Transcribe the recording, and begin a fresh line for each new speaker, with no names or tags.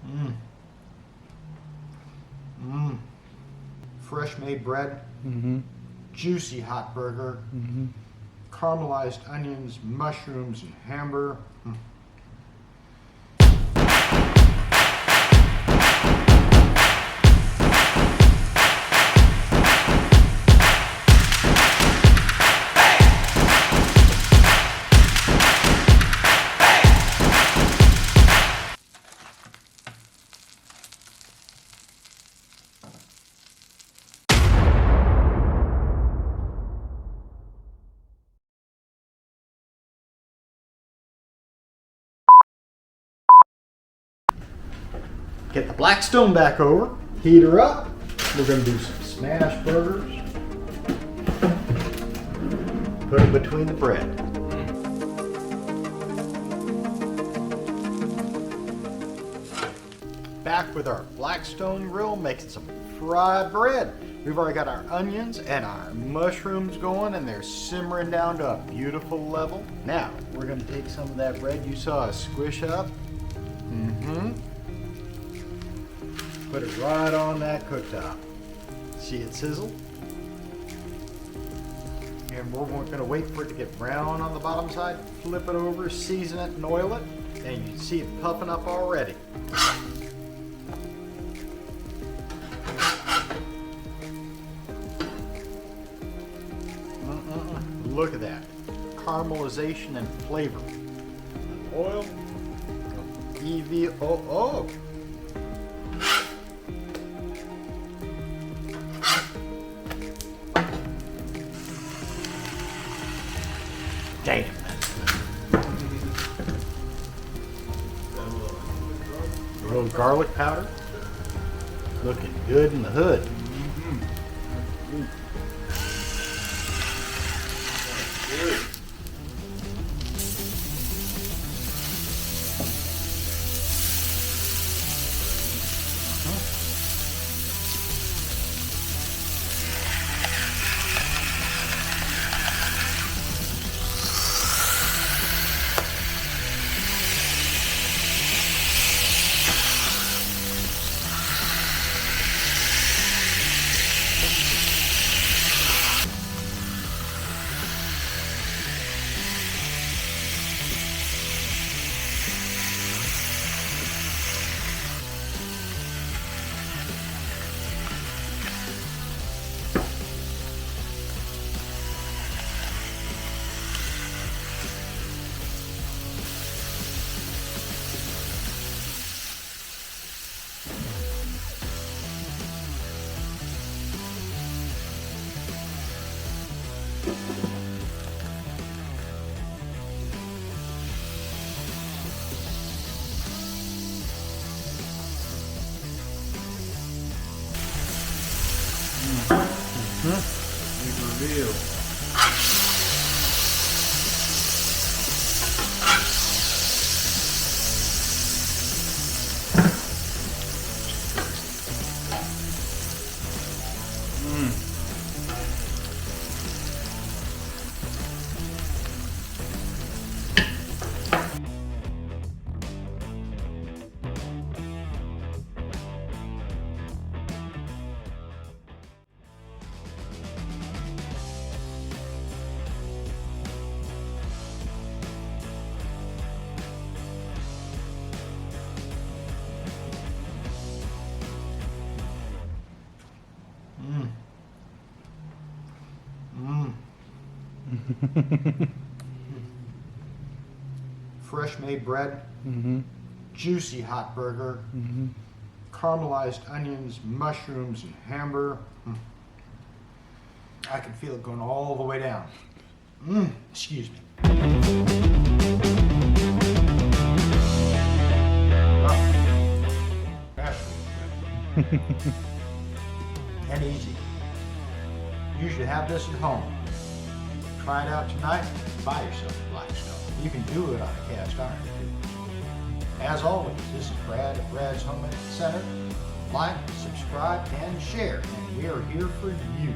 Mmm. Mmm. Fresh made bread.
Mm-hmm.
Juicy hot burger.
Mm-hmm.
Caramelized onions, mushrooms, and hamburger. Get the Blackstone back over, heat her up. We're going to do some smash burgers. Put them between the bread. Back with our Blackstone grill, making some fried bread. We've already got our onions and our mushrooms going, and they're simmering down to a beautiful level. Now, we're going to take some of that bread you saw us squish up. Put it right on that cooktop. See it sizzle? And we're going to wait for it to get brown on the bottom side. Flip it over, season it, and oil it. And you can see it puffing up already. Look at that. Caramelization and flavor. Oil. EVOO. Damn. A little garlic powder. Looking good in the hood. Big reveal. Fresh made bread, juicy hot burger, caramelized onions, mushrooms, and hamburger. I can feel it going all the way down. Excuse me. And easy. You should have this at home. Try it out tonight. Buy yourself a Blackstone. You can do it on a cast iron too. As always, this is Brad at Brad's Home Center. Like, subscribe, and share. And we are here for you.